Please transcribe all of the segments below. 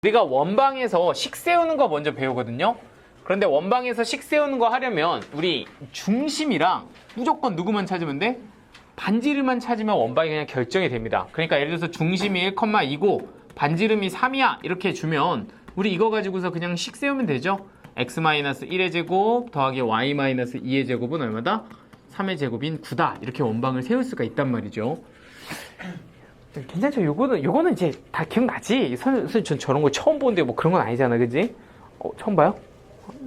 우리가 원방에서 식 세우는 거 먼저 배우거든요. 그런데 원방에서 식 세우는 거 하려면 우리 중심이랑 무조건 누구만 찾으면 돼? 반지름만 찾으면 원방이 그냥 결정이 됩니다. 그러니까 예를 들어서 중심이 1,2고 반지름이 3이야 이렇게 주면 우리 이거 가지고서 그냥 식 세우면 되죠. x-1의 제곱 더하기 y-2의 제곱은 얼마다? 3의 제곱인 9다. 이렇게 원방을 세울 수가 있단 말이죠. 괜찮죠? 요거는 이제 다 기억나지? 선생님 전 저런 거 처음 보는데 뭐 그런 건 아니잖아, 그지? 처음 봐요?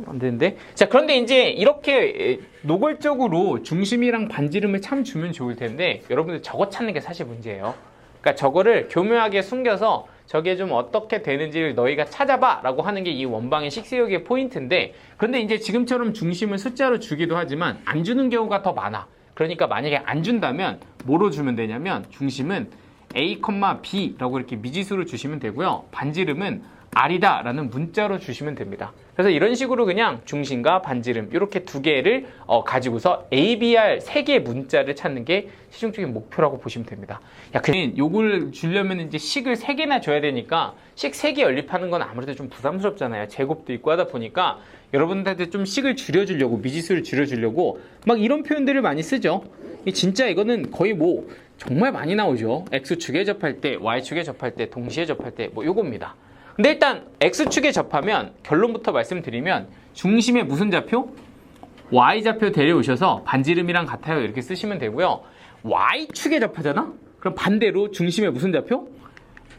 안 되는데. 자, 그런데 이제 이렇게 노골적으로 중심이랑 반지름을 참 주면 좋을 텐데 여러분들 저거 찾는 게 사실 문제예요. 그러니까 저거를 교묘하게 숨겨서 저게 좀 어떻게 되는지를 너희가 찾아봐 라고 하는 게 이 원방의 식 세우기의 포인트인데, 그런데 이제 지금처럼 중심을 숫자로 주기도 하지만 안 주는 경우가 더 많아. 그러니까 만약에 안 준다면 뭐로 주면 되냐면 중심은 a, b라고 이렇게 미지수를 주시면 되고요. 반지름은 r이다 라는 문자로 주시면 됩니다. 그래서 이런 식으로 그냥 중심과 반지름 이렇게 두 개를 가지고서 a, b, r 세 개의 문자를 찾는 게 최종적인 목표라고 보시면 됩니다. 야, 그냥 요걸 주려면 이제 식을 세 개나 줘야 되니까 식 세 개 연립하는 건 아무래도 좀 부담스럽잖아요. 제곱도 있고 하다 보니까 여러분들한테 좀 식을 줄여주려고, 미지수를 줄여주려고 막 이런 표현들을 많이 쓰죠. 진짜 이거는 거의 뭐 정말 많이 나오죠. x축에 접할 때, y축에 접할 때, 동시에 접할 때 뭐 요겁니다. 근데 일단 x축에 접하면 결론부터 말씀드리면 중심의 무슨 좌표? y좌표 데려오셔서 반지름이랑 같아요 이렇게 쓰시면 되고요. y축에 접하잖아? 그럼 반대로 중심의 무슨 좌표?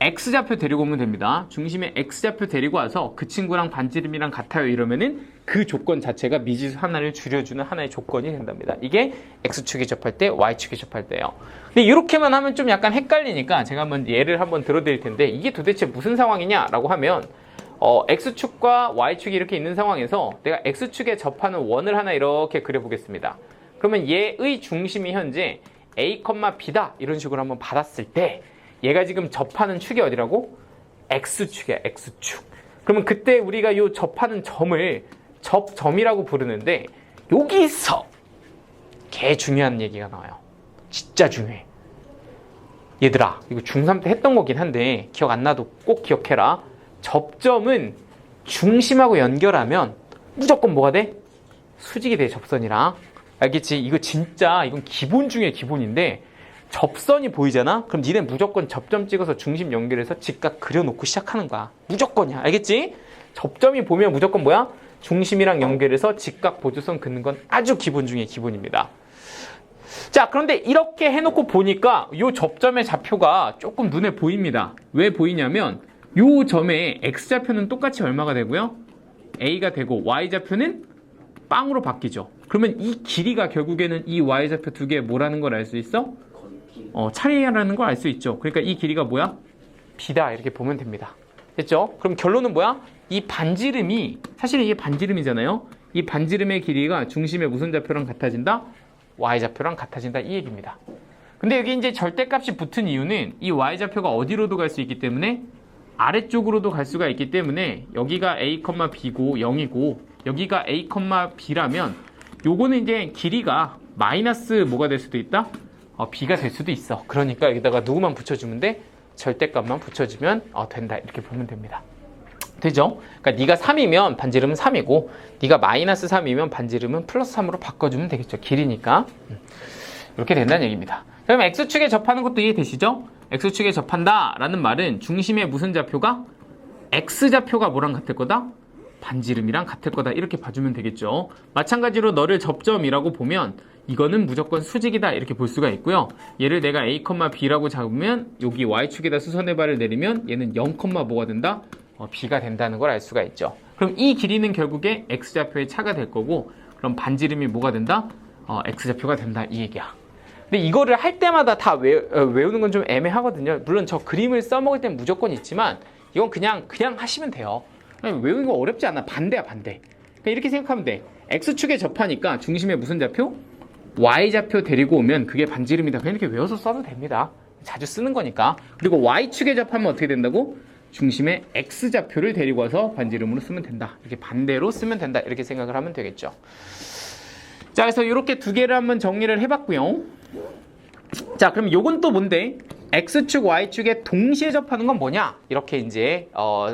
x좌표 데리고 오면 됩니다. 중심의 x좌표 데리고 와서 그 친구랑 반지름이랑 같아요 이러면은 그 조건 자체가 미지수 하나를 줄여주는 하나의 조건이 된답니다. 이게 x축에 접할 때, y축에 접할 때요. 근데 이렇게만 하면 좀 약간 헷갈리니까 제가 한번 예를 한번 들어드릴 텐데 이게 도대체 무슨 상황이냐라고 하면 x축과 y축이 이렇게 있는 상황에서 내가 x축에 접하는 원을 하나 이렇게 그려보겠습니다. 그러면 얘의 중심이 현재 a, b다 이런 식으로 한번 받았을 때 얘가 지금 접하는 축이 어디라고? x축이야, x축. 그러면 그때 우리가 이 접하는 점을 접점이라고 부르는데 여기서 개 중요한 얘기가 나와요. 진짜 중요해. 얘들아, 이거 중3 때 했던 거긴 한데 기억 안 나도 꼭 기억해라. 접점은 중심하고 연결하면 무조건 뭐가 돼? 수직이 돼, 접선이랑. 알겠지? 이거 진짜 이건 기본 중에 기본인데 접선이 보이잖아? 그럼 니네 무조건 접점 찍어서 중심 연결해서 직각 그려놓고 시작하는 거야. 무조건이야. 알겠지? 접점이 보면 무조건 뭐야? 중심이랑 연결해서 직각 보조선 긋는 건 아주 기본 중에 기본입니다. 자, 그런데 이렇게 해놓고 보니까 이 접점의 좌표가 조금 눈에 보입니다. 왜 보이냐면 이 점의 x좌표는 똑같이 얼마가 되고요? a가 되고 y좌표는 빵으로 바뀌죠. 그러면 이 길이가 결국에는 이 y좌표 두 개의 뭐라는 걸 알 수 있어? 차이라는 걸 알 수 있죠. 그러니까 이 길이가 뭐야? b다 이렇게 보면 됩니다. 됐죠? 그럼 결론은 뭐야? 이 반지름이 사실은 이게 반지름이잖아요. 이 반지름의 길이가 중심의 무슨 좌표랑 같아진다? y좌표랑 같아진다 이 얘기입니다. 근데 여기 이제 절대값이 붙은 이유는 이 y좌표가 어디로도 갈 수 있기 때문에 아래쪽으로도 갈 수가 있기 때문에 여기가 a, b고 0이고 여기가 a, b라면 요거는 이제 길이가 마이너스 뭐가 될 수도 있다? b가 될 수도 있어. 그러니까 여기다가 누구만 붙여주면 돼? 절대값만 붙여주면 된다. 이렇게 보면 됩니다. 되죠? 그러니까 네가 3이면 반지름은 3이고 네가 마이너스 3이면 반지름은 플러스 3으로 바꿔주면 되겠죠. 길이니까. 이렇게 된다는 얘기입니다. 그럼 x축에 접하는 것도 이해되시죠? x축에 접한다 라는 말은 중심의 무슨 좌표가? x좌표가 뭐랑 같을 거다? 반지름이랑 같을 거다 이렇게 봐주면 되겠죠. 마찬가지로 너를 접점이라고 보면 이거는 무조건 수직이다 이렇게 볼 수가 있고요. 얘를 내가 a, b라고 잡으면 여기 y축에다 수선의 발을 내리면 얘는 0, 뭐가 된다? b가 된다는 걸 알 수가 있죠. 그럼 이 길이는 결국에 x좌표의 차가 될 거고 그럼 반지름이 뭐가 된다? x좌표가 된다 이 얘기야. 근데 이거를 할 때마다 다 외우는 건 좀 애매하거든요. 물론 저 그림을 써먹을 땐 무조건 있지만 이건 그냥 하시면 돼요. 외우는 거 어렵지 않아. 반대야 반대. 그냥 이렇게 생각하면 돼. x축에 접하니까 중심의 무슨 좌표? y좌표 데리고 오면 그게 반지름이다. 그냥 이렇게 외워서 써도 됩니다. 자주 쓰는 거니까. 그리고 y축에 접하면 어떻게 된다고? 중심의 x좌표를 데리고 와서 반지름으로 쓰면 된다. 이렇게 반대로 쓰면 된다. 이렇게 생각을 하면 되겠죠. 자, 그래서 이렇게 두 개를 한번 정리를 해봤고요. 자, 그럼 요건 또 뭔데? X축, Y축에 동시에 접하는 건 뭐냐? 이렇게 이제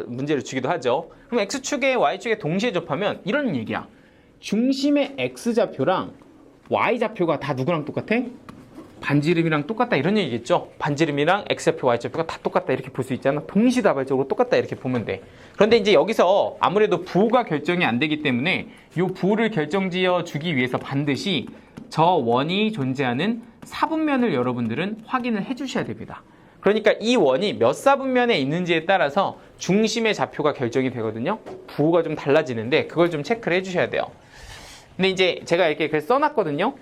문제를 주기도 하죠. 그럼 X축에 Y축에 동시에 접하면 이런 얘기야. 중심의 X좌표랑 Y좌표가 다 누구랑 똑같아? 반지름이랑 똑같다 이런 얘기겠죠. 반지름이랑 X좌표, Y좌표가 다 똑같다 이렇게 볼 수 있잖아. 동시다발적으로 똑같다 이렇게 보면 돼. 그런데 이제 여기서 아무래도 부호가 결정이 안 되기 때문에 이 부호를 결정지어 주기 위해서 반드시 저 원이 존재하는 사분면을 여러분들은 확인을 해 주셔야 됩니다. 그러니까 이 원이 몇 사분면에 있는지에 따라서 중심의 좌표가 결정이 되거든요. 부호가 좀 달라지는데 그걸 좀 체크를 해 주셔야 돼요. 근데 이제 제가 이렇게 그래서 써놨거든요.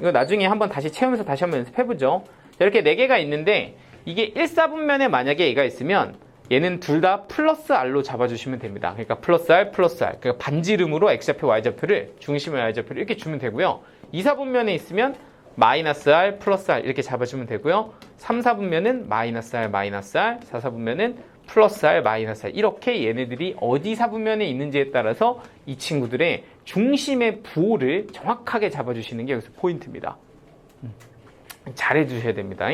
이거 나중에 한번 다시 채우면서 다시 한번 연습해보죠. 이렇게 4개가 있는데 이게 1사분면에 만약에 얘가 있으면 얘는 둘 다 플러스 R로 잡아주시면 됩니다. 그러니까 플러스 R, 플러스 R. 그러니까 반지름으로 X좌표, Y좌표를 중심의 Y좌표를 이렇게 주면 되고요. 2사분면에 있으면 마이너스 R, 플러스 R 이렇게 잡아주면 되고요. 3사분면은 마이너스 R, 마이너스 R, 4사분면은 플러스 R, 마이너스 R 이렇게 얘네들이 어디 사분면에 있는지에 따라서 이 친구들의 중심의 부호를 정확하게 잡아주시는 게 여기서 포인트입니다. 잘해 주셔야 됩니다.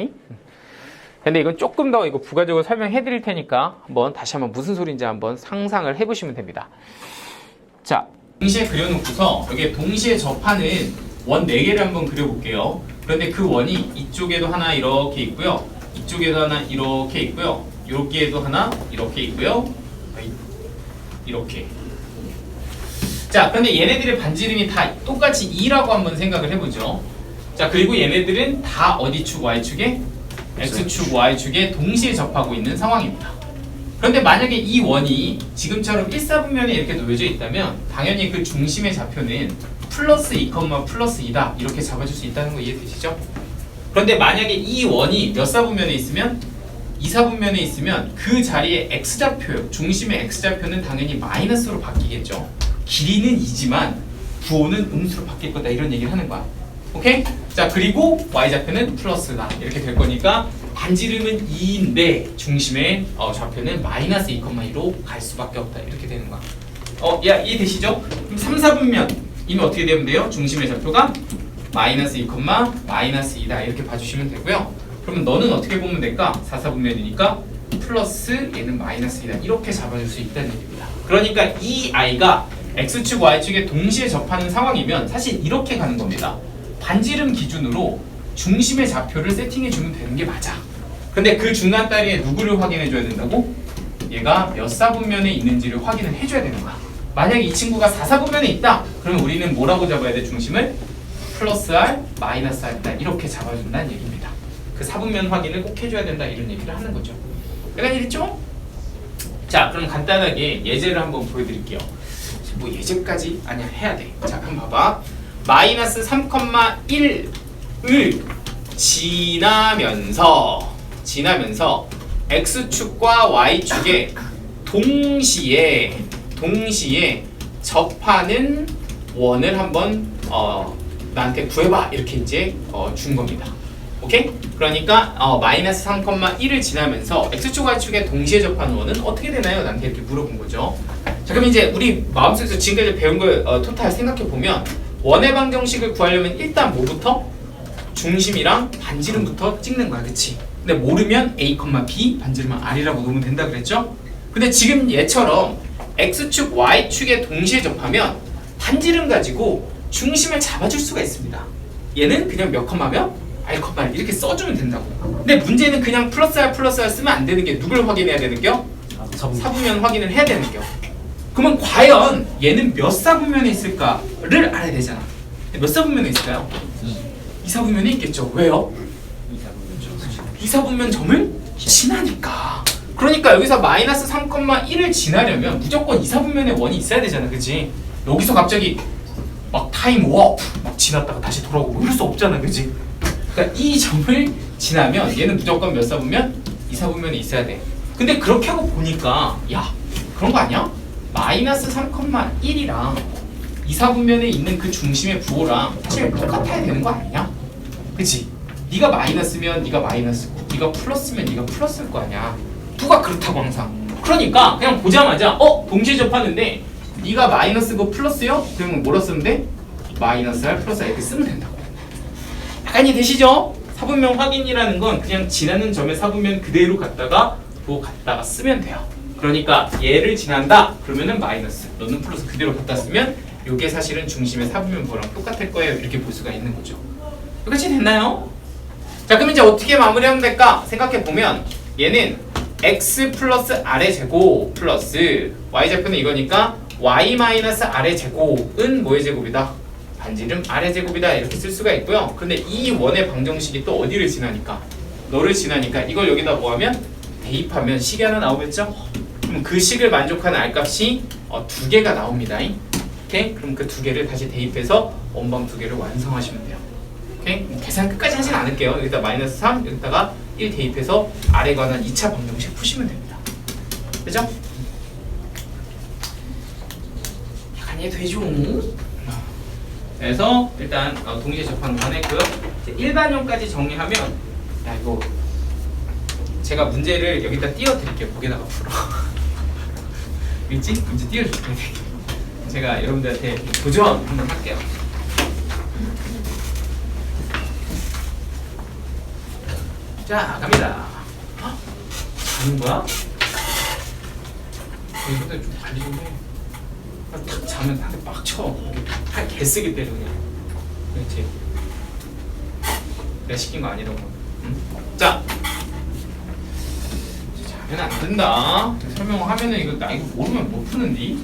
근데 이건 조금 더 이거 부가적으로 설명해 드릴 테니까 한번 다시 한번 무슨 소리인지 한번 상상을 해 보시면 됩니다. 자, 동시에 그려놓고서 여기에 동시에 접하는 원 4개를 한번 그려볼게요. 그런데 그 원이 이쪽에도 하나 이렇게 있고요. 이쪽에도 하나 이렇게 있고요. 여기에도 하나 이렇게 있고요. 이렇게. 자, 그런데 얘네들의 반지름이 다 똑같이 2라고 한번 생각을 해보죠. 자, 그리고 얘네들은 다 어디 축? Y축에? X축, Y축에 동시에 접하고 있는 상황입니다. 그런데 만약에 이 원이 지금처럼 1사분면에 이렇게 놓여져 있다면 당연히 그 중심의 좌표는 플러스 2, 플러스 2다 이렇게 잡아줄 수 있다는 거 이해되시죠? 그런데 만약에 이 원이 몇 사분면에 있으면 2사분면에 있으면 그 자리에 X좌표요. 중심의 X좌표는 당연히 마이너스로 바뀌겠죠. 길이는 2지만 부호는 음수로 바뀔 거다 이런 얘기를 하는 거야. 오케이? 자, 그리고 Y좌표는 플러스다 이렇게 될 거니까 반지름은 2인데 중심의 좌표는 마이너스 2,2로 갈 수밖에 없다 이렇게 되는 거야. 야, 이해되시죠? 그럼 3, 4분면이면 어떻게 되면 돼요? 중심의 좌표가 마이너스 2, 마이너스 2다 이렇게 봐주시면 되고요. 그러면 너는 어떻게 보면 될까? 4, 4분면이니까 플러스 얘는 마이너스 2다 이렇게 잡아줄 수 있다는 얘기입니다. 그러니까 이 아이가 X축, Y축에 동시에 접하는 상황이면 사실 이렇게 가는 겁니다. 반지름 기준으로 중심의 좌표를 세팅해주면 되는 게 맞아. 근데 그 중간 다리에 누구를 확인해줘야 된다고? 얘가 몇 사분면에 있는지를 확인을 해줘야 되는 거야. 만약에 이 친구가 4사분면에 있다. 그러면 우리는 뭐라고 잡아야 돼? 중심을? 플러스 R, 마이너스 R다 이렇게 잡아준다는 얘기입니다. 그 사분면 확인을 꼭 해줘야 된다 이런 얘기를 하는 거죠. 약간 이랬죠? 자, 그럼 간단하게 예제를 한번 보여드릴게요. 뭐 예제까지? 아니야, 해야 돼. 자, 한번 봐봐. 마이너스 3,1을 지나면서 X축과 Y축에 동시에 접하는 원을 한번 나한테 구해봐 이렇게 이제 준 겁니다. 오케이? 그러니까 마이너스 3,1을 지나면서 X축, Y축에 동시에 접하는 원은 어떻게 되나요? 나한테 이렇게 물어본 거죠. 자, 그럼 이제 우리 마음속에서 지금까지 배운 걸 토탈 생각해보면 원의 방정식을 구하려면 일단 뭐부터? 중심이랑 반지름부터 찍는 거야, 그치? 근데 모르면 A, B, 반지름은 R이라고 놓으면 된다 그랬죠? 근데 지금 얘처럼 X축, Y축에 동시에 접하면 반지름 가지고 중심을 잡아줄 수가 있습니다. 얘는 그냥 몇 컴마면 R, R 이렇게 써주면 된다고. 근데 문제는 그냥 플러스 R, 플러스 R 쓰면 안 되는 게 누굴 확인해야 되는 겨? 사분면 확인을 해야 되는 겨. 그러면 과연 얘는 몇 사분면에 있을까를 알아야 되잖아. 몇 사분면에 있을까요? 2사분면에 있겠죠. 왜요? 2사분면 점을 지나니까. 그러니까 여기서 마이너스 3,1을 지나려면 무조건 2사분면에 원이 있어야 되잖아. 그치? 여기서 갑자기 막 타임 워프 막 지났다가 다시 돌아오고 이럴 수 없잖아. 그치? 그러니까 이 점을 지나면 얘는 무조건 몇 사분면? 2사분면에 있어야 돼. 근데 그렇게 하고 보니까 야, 그런 거 아니야? 마이너스 3,1이랑 2사분면에 있는 그 중심의 부호랑 사실 똑같아야 되는 거 아니냐? 그치? 네가 마이너스면 네가 마이너스고 네가 플러스면 네가 플러스일 거 아니야. 누가 그렇다고 항상. 그러니까 그냥 보자마자 동시에 접하는데 네가 마이너스고 플러스요? 그러면 뭐라 쓰면 돼? 마이너스 R 플러스 R 이렇게 쓰면 된다고. 약간 이해되시죠? 사분면 확인이라는 건 그냥 지나는 점의 사분면 그대로 갖다가 쓰면 돼요. 그러니까 얘를 지난다 그러면은 마이너스, 너는 플러스 그대로 갖다 쓰면 이게 사실은 중심의 사분면 부호랑 똑같을 거예요. 이렇게 볼 수가 있는 거죠. 여기까지 됐나요? 자, 그럼 이제 어떻게 마무리하면 될까 생각해 보면 얘는 x 플러스 r의 제곱 플러스 y좌표는 이거니까 y 마이너스 r의 제곱은 뭐의 제곱이다? 반지름 r의 제곱이다 이렇게 쓸 수가 있고요. 그런데 이 원의 방정식이 또 어디를 지나니까? 너를 지나니까 이걸 여기다 뭐하면? 대입하면 식이 하나 나오겠죠? 그럼 그 식을 만족하는 r값이 두 개가 나옵니다. 오케이? 그럼 그 두 개를 다시 대입해서 원방 두 개를 완성하시면 돼요. 오케이? 계산 끝까지 하진 않을게요. 여기다 마이너스 3, 여기다가 1 대입해서 r에 관한 2차 방정식 푸시면 됩니다. 그죠? 약간 이해되죠? 그래서 일단 동시에 접하는 거 하나 했고요. 일반형까지 정리하면 야 이거 제가 문제를 여기다 띄워드릴게요. 거기다가 풀어. 있지? 문제 띄워줄게요. 제가 여러분들한테 도전 한번 할게요. 자, 갑니다. 자는 거야? 이것도 좀 관리 좀 해. 탁 자면 한대 빡 쳐. 팔 개쓰기 때려 그냥. 그렇지. 내가 시킨 거 아니라고. 응? 자, 자면 안 된다. 설명하면은 이거 나 이거 모르면 못 푸는디.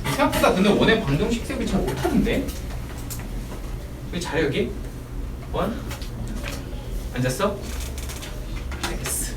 생각보다 근데 원의 방정식 세기 잘 못하는데. 여기 잘해 여기. 원. 앉았어? 알겠어.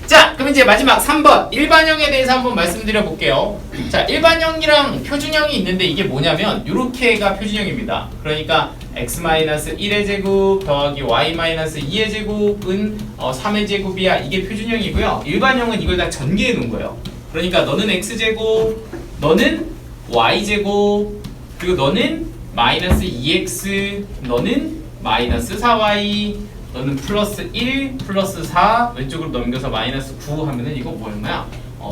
자, 그럼 이제 마지막 3번 일반형에 대해서 한번 말씀드려 볼게요. 자, 일반형이랑 표준형이 있는데 이게 뭐냐면 요렇게가 표준형입니다. 그러니까 x-1의 제곱 더하기 y-2의 제곱은 3의 제곱이야. 이게 표준형이고요. 일반형은 이걸 다 전개해 놓은 거예요. 그러니까 너는 x제곱, 너는 y제곱, 그리고 너는 마이너스 2x, 너는 마이너스 4y, 너는 플러스 1, 플러스 4, 왼쪽으로 넘겨서 마이너스 9 하면은 이거 뭐였나요?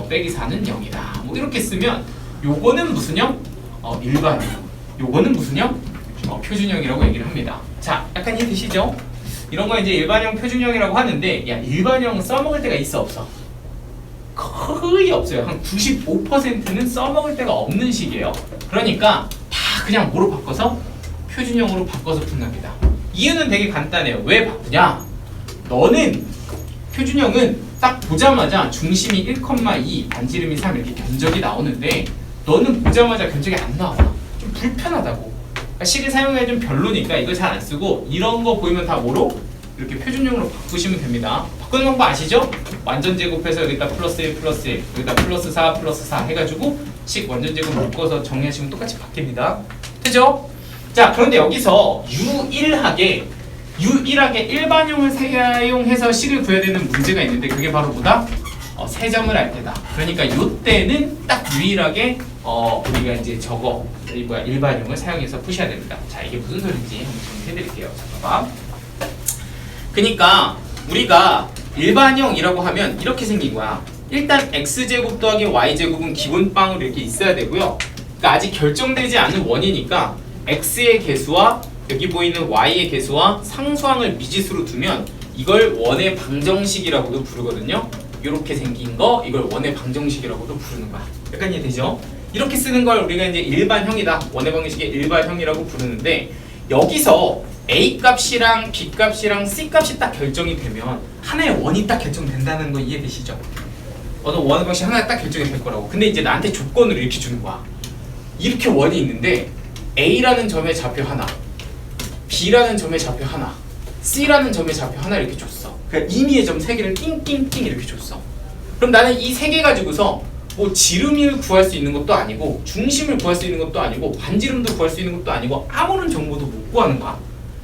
빼기 4는 0이다. 뭐 이렇게 쓰면 요거는 무슨 형? 일반형. 요거는 무슨 형? 표준형이라고 얘기를 합니다. 자, 약간 이해되시죠? 이런 거 이제 일반형, 표준형이라고 하는데 야, 일반형 써먹을 때가 있어 없어? 거의 없어요. 한 95%는 써먹을 데가 없는 식이에요. 그러니까 다 그냥 뭐로 바꿔서? 표준형으로 바꿔서 푼답니다. 이유는 되게 간단해요. 왜 바꾸냐? 너는 표준형은 딱 보자마자 중심이 1,2, 반지름이 3 이렇게 견적이 나오는데 너는 보자마자 견적이 안 나와. 좀 불편하다고. 그러니까 식을 사용하기 좀 별로니까 이거 잘 안 쓰고 이런 거 보이면 다 뭐로? 이렇게 표준형으로 바꾸시면 됩니다. 바꾸는 방법 아시죠? 완전 제곱해서 여기다 플러스 1 플러스 1 여기다 플러스 4 플러스 4 해가지고 식 완전 제곱 묶어서 정리하시면 똑같이 바뀝니다. 되죠? 자, 그런데 여기서 유일하게 일반형을 사용해서 식을 구해야 되는 문제가 있는데 그게 바로 뭐다? 세 점을 알 때다. 그러니까 이때는 딱 유일하게 우리가 이제 일반형을 사용해서 푸셔야 됩니다. 자, 이게 무슨 소리인지 한번 정리해드릴게요. 잠깐만. 그러니까 우리가 일반형이라고 하면 이렇게 생긴 거야. 일단 x제곱 더하기 y제곱은 기본빵으로 이렇게 있어야 되고요. 그러니까 아직 결정되지 않은 원이니까 x의 개수와 여기 보이는 y의 개수와 상수항을 미지수로 두면 이걸 원의 방정식이라고도 부르거든요. 이렇게 생긴 거 이걸 원의 방정식이라고도 부르는 거야. 약간 이해되죠? 이렇게 쓰는 걸 우리가 이제 일반형이다. 원의 방정식의 일반형이라고 부르는데 여기서 a 값이랑 b 값이랑 c 값이 딱 결정이 되면 하나의 원이 딱 결정된다는 거 이해되시죠? 어떤 원의 방식 하나 딱 결정이 될 거라고. 근데 이제 나한테 조건을 이렇게 주는 거야. 이렇게 원이 있는데 a라는 점의 좌표 하나, b라는 점의 좌표 하나, c라는 점의 좌표 하나 이렇게 줬어. 그러니까 임의의 점 3개를 띵띵띵 이렇게 줬어. 그럼 나는 이 3개 가지고서 뭐 지름을 구할 수 있는 것도 아니고 중심을 구할 수 있는 것도 아니고 반지름도 구할 수 있는 것도 아니고 아무런 정보도 못 구하는 거야.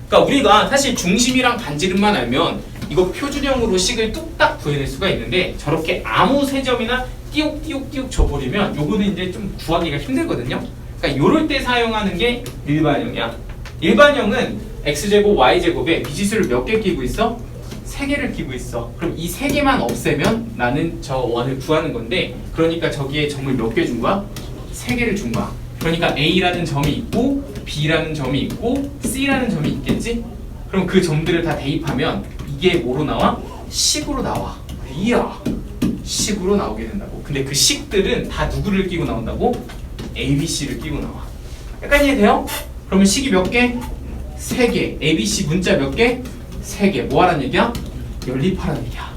그러니까 우리가 사실 중심이랑 반지름만 알면 이거 표준형으로 식을 뚝딱 구해낼 수가 있는데 저렇게 아무 세 점이나 띄욱띄욱띄욱 줘버리면 요거는 이제 좀 구하기가 힘들거든요. 그러니까 요럴 때 사용하는 게 일반형이야. 일반형은 x제곱 y제곱에 미지수를 몇 개 끼고 있어? 3개를 끼고 있어. 그럼 이 3개만 없애면 나는 저 원을 구하는 건데 그러니까 저기에 점을 몇 개 준 거야? 3개를 준 거야. 그러니까 A라는 점이 있고 B라는 점이 있고 C라는 점이 있겠지? 그럼 그 점들을 다 대입하면 이게 뭐로 나와? 식으로 나와. 이야, 식으로 나오게 된다고. 근데 그 식들은 다 누구를 끼고 나온다고? ABC를 끼고 나와. 약간 이해돼요? 그러면 식이 몇 개? 3개. ABC 문자 몇 개? 3개. 뭐 하라는 얘기야? 연립하라는 얘기야.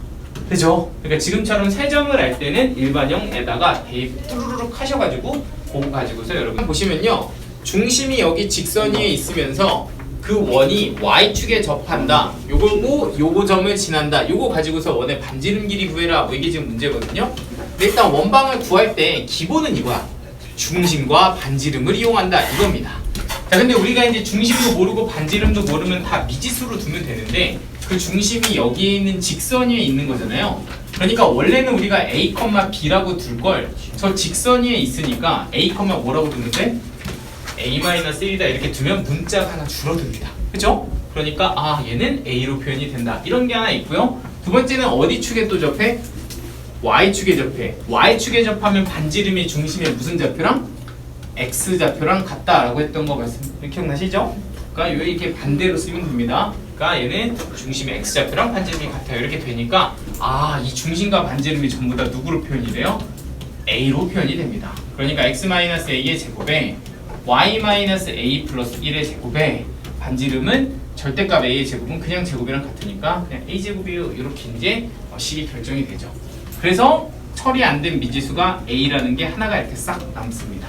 그죠? 그러니까 지금처럼 세 점을 할 때는 일반형에다가 대입 뚜루룩 하셔가지고 그거 가지고서 여러분 보시면요, 중심이 여기 직선 위에 있으면서 그 원이 y축에 접한다, 요거고 요거 점을 지난다, 요거 가지고서 원의 반지름 길이 구해라, 뭐 이게 지금 문제거든요. 근데 일단 원방을 구할 때 기본은 이거야. 중심과 반지름을 이용한다, 이겁니다. 자, 근데 우리가 이제 중심도 모르고 반지름도 모르면 다 미지수로 두면 되는데 그 중심이 여기에 있는 직선 위에 있는 거잖아요. 그러니까 원래는 우리가 A, B라고 둘 걸 저 직선 위에 있으니까 A, 뭐라고 두는데 A-1이다 이렇게 두면 문자가 하나 줄어듭니다. 그죠? 그러니까 아, 얘는 A로 표현이 된다, 이런 게 하나 있고요. 두 번째는 어디 축에 또 접해? Y축에 접해. Y축에 접하면 반지름이 중심의 무슨 좌표랑? X좌표랑 같다라고 했던 거 기억나시죠? 그러니까 이렇게 반대로 쓰면 됩니다. 그러니까 얘는 중심의 X좌표랑 반지름이 같아요. 이렇게 되니까 아, 이 중심과 반지름이 전부 다 누구로 표현이 돼요? A로 표현이 됩니다. 그러니까 X-A의 제곱에 Y-A 플러스 1의 제곱에 반지름은 절대값 A의 제곱은 그냥 제곱이랑 같으니까 그냥 A제곱이요, 이렇게 이제 식이 결정이 되죠. 그래서 처리 안 된 미지수가 A라는 게 하나가 이렇게 싹 남습니다.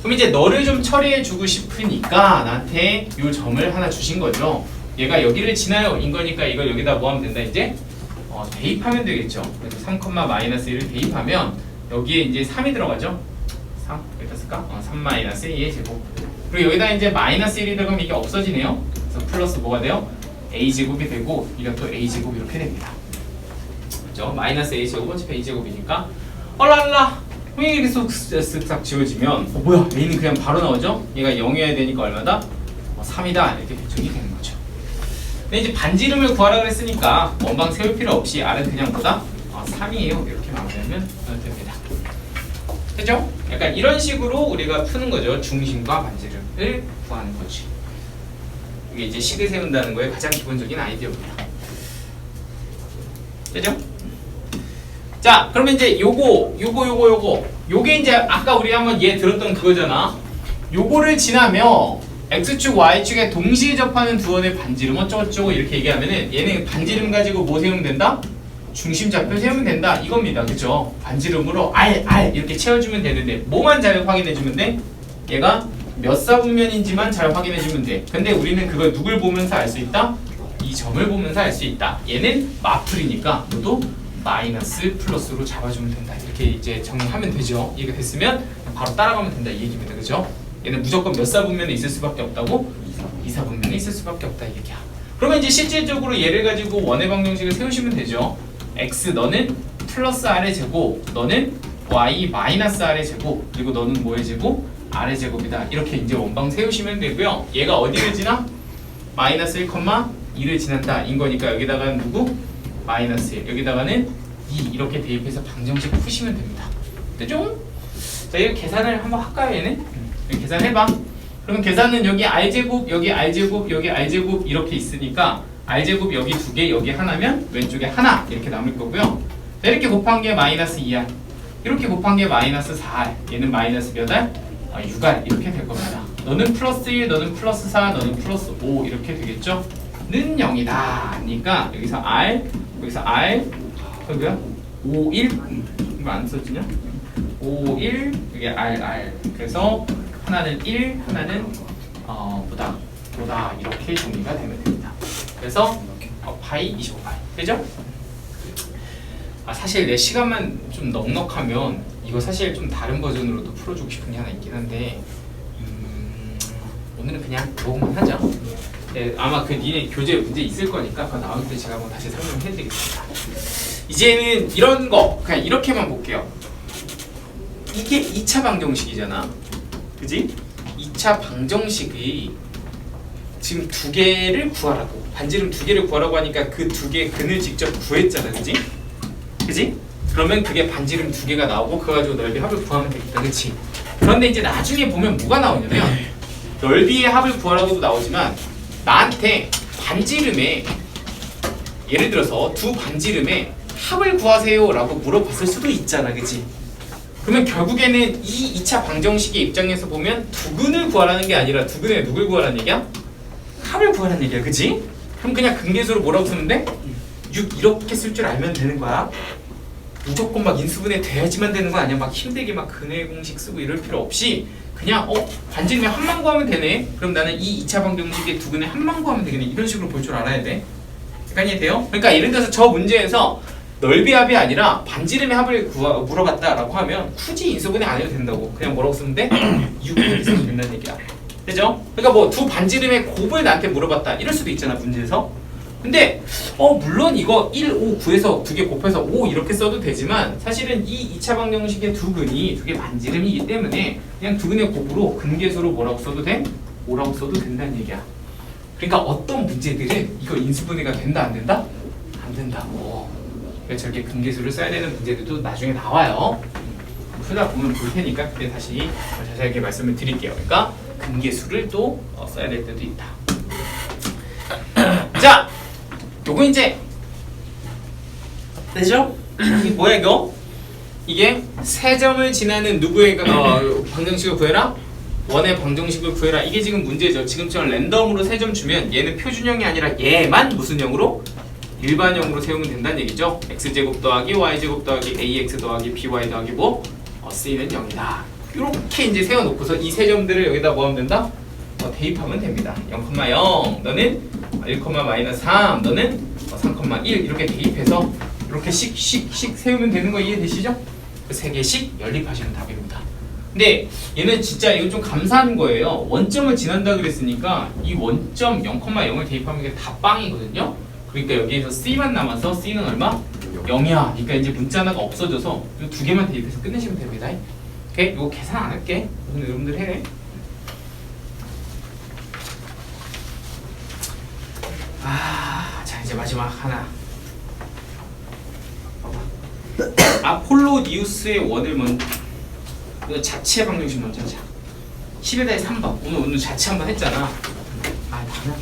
그럼 이제 너를 좀 처리해주고 싶으니까 나한테 이 점을 하나 주신 거죠. 얘가 여기를 지나요 인 거니까 이걸 여기다 뭐 하면 된다, 이제 대입하면 되겠죠. 그래서 3,-1을 대입하면 여기에 이제 3이 들어가죠. 3, 여기다 쓸까? 3-2의 제곱. 그리고 여기다 이제 -1이 들어가면 이게 없어지네요. 그래서 플러스 뭐가 돼요? A제곱이 되고 이가 또 A제곱 이렇게 됩니다. 그죠? -A제곱은 어차피 A제곱이니까 얼랄라! 이렇게 쓱싹 지워지면 뭐야? A는 그냥 바로 나오죠? 얘가 0이어야 되니까 얼마다? 3이다, 이렇게 대충이 되는 거죠. 근데 이제 반지름을 구하라 그랬으니까 원방 세울 필요 없이 R은 그냥 뭐다? 3이에요. 이렇게 나오면 됩니다. 그죠? 약간 이런 식으로 우리가 푸는 거죠. 중심과 반지름을 구하는 거지. 이게 이제 식을 세운다는 거에 가장 기본적인 아이디어입니다. 그죠? 자, 그러면 이제 요게 이제 아까 우리 한번 얘 들었던 그거잖아. 요거를 지나며 X축, Y축에 동시에 접하는 두 원의 반지름 어쩌고저쩌고 이렇게 얘기하면은 얘는 반지름 가지고 뭐 세우면 된다? 중심좌표 세우면 된다, 이겁니다. 그죠? 반지름으로 R 이렇게 채워주면 되는데 뭐만 잘 확인해주면 돼? 얘가 몇 사분면인지만 잘 확인해주면 돼. 근데 우리는 그걸 누굴 보면서 알 수 있다? 이 점을 보면서 알 수 있다. 얘는 마플이니까 너도 마이너스 플러스로 잡아주면 된다, 이렇게 이제 정리하면 되죠. 이해가 됐으면 바로 따라가면 된다, 이 얘기입니다. 그죠? 얘는 무조건 몇 사분면에 있을 수밖에 없다고? 2사분면에 있을 수밖에 없다, 이 얘기야. 그러면 이제 실질적으로 얘를 가지고 원의 방정식을 세우시면 되죠. X 너는 플러스 R의 제곱, 너는 Y 마이너스 R의 제곱, 그리고 너는 뭐의 제곱? R의 제곱이다. 이렇게 이제 원방 세우시면 되고요. 얘가 어디를 지나? 마이너스 1,2를 지난다 인 거니까 여기다가는 누구? 마이너스 1, 여기다가는 2 이렇게 대입해서 방정식 푸시면 됩니다. 되죠? 자, 이거 계산을 한번 할까요, 얘는? 계산해봐. 그러면 계산은 여기 R제곱, 여기 R제곱, 여기 R제곱 이렇게 있으니까 R제곱 여기 2개, 여기 하나면 왼쪽에 하나 이렇게 남을 거고요. 자, 이렇게 곱한 게 마이너스 2R, 이렇게 곱한 게 마이너스 4R, 얘는 마이너스 몇 R? 6R 이렇게 될 겁니다. 너는 플러스 1, 너는 플러스 4, 너는 플러스 5 이렇게 되겠죠? 는 0이다. 그러니까 여기서 R, 여기서 R, 여기야 5, 1 이거 안 써지냐? 5, 1 여기 R. 그래서 하나는 1, 하나는 보다 이렇게 정리가 되면 됩니다. 그래서 파이 25파이 되죠? 사실 내 시간만 좀 넉넉하면 이거 사실 좀 다른 버전으로도 풀어주고 싶은 게 하나 있긴 한데 오늘은 그냥 그거만 하자. 네, 아마 그 니네 교재 문제 있을 거니까 그거 나올 때 제가 한번 다시 설명해드리겠습니다. 이제는 이런 거 그냥 이렇게만 볼게요. 이게 2차 방정식이잖아, 그지? 2차 방정식이 지금 2개를 구하라고, 반지름 2개를 구하라고 하니까 그 2개 근을 직접 구했잖아, 그지? 그지? 그러면 그게 반지름 2개가 나오고 그거 가지고 넓이 합을 구하면 되겠다, 그치? 그런데 이제 나중에 보면 뭐가 나오냐면 넓이의 합을 구하라고도 나오지만 나한테 반지름에 예를 들어서 두 반지름의 합을 구하세요라고 물어봤을 수도 있잖아, 그치? 그러면 결국에는 이 2차 방정식의 입장에서 보면 두근을 구하라는 게 아니라 두근의 누굴 구하라는 얘기야? 합을 구하라는 얘기야, 그치? 그럼 그냥 근계수로 뭐라고 쓰면 돼? 6 이렇게 쓸 줄 알면 되는 거야. 무조건 막 인수분해 돼야지만 되는 거 아니야. 막 힘들게 막 근해 공식 쓰고 이럴 필요 없이 그냥 반지름의 합만 구하면 되네. 그럼 나는 이 2차 방정식의 두근의 합만 구하면 되겠네. 이런 식으로 볼 줄 알아야 돼. 약간 이해돼요? 그러니까 예를 들어서 저 문제에서 넓이 합이 아니라 반지름의 합을 물어봤다라고 하면 굳이 인수분해 안 해도 된다고. 그냥 뭐라고 쓰면 돼? 6 이렇게 쓰면 된다는 얘기야. 그죠? 그러니까 뭐 두 반지름의 곱을 나한테 물어봤다 이럴 수도 있잖아, 문제에서. 근데 물론 이거 1, 5, 9에서 두 개 곱해서 5 이렇게 써도 되지만 사실은 이 2차 방정식의 두근이 두 개 반지름이기 때문에 그냥 두근의 곱으로 근계수로 뭐라고 써도 돼? 5라고 써도 된다는 얘기야. 그러니까 어떤 문제들은 이거 인수분해가 된다 안 된다? 안 된다고. 그래서 저렇게 근계수를 써야 되는 문제들도 나중에 나와요. 풀다 보면 볼 테니까 그때 다시 자세하게 말씀을 드릴게요. 그러니까 근계수를 또 써야 될 때도 있다. 자, 요거 이제 되죠? 이게 뭐야 이거? 이게 세 점을 지나는 누구의 방정식을 구해라? 원의 방정식을 구해라. 이게 지금 문제죠. 지금처럼 랜덤으로 세 점 주면 얘는 표준형이 아니라 얘만 무슨 형으로? 일반형으로 세우면 된다는 얘기죠. x제곱 더하기 y제곱 더하기 ax 더하기 by 더하기 뭐? c는 0이다. 이렇게 이제 세워놓고서 이 세 점들을 여기다 뭐 하면 된다? 대입하면 됩니다. 0,0 너는 1,-3 너는 3,1 이렇게 대입해서 이렇게 씩 세우면 되는 거 이해되시죠? 세 개씩 연립하시면 답입니다. 근데 얘는 진짜 이거 좀 감사한 거예요. 원점을 지난다 그랬으니까 이 원점 0,0을 대입하면 이게 다 빵이거든요. 그러니까 여기에서 C만 남아서 C는 얼마? 0이야. 그러니까 이제 문자 하나가 없어져서 이 두 개만 대입해서 끝내시면 됩니다. 오케이? 이거 계산 안 할게. 여러분들 해. 자 이제 마지막 하나. 아폴로니우스의 원을 먼저 자체 방정식 먼저 하자. 11-3번 오늘 자체 한번 했잖아. 맞나?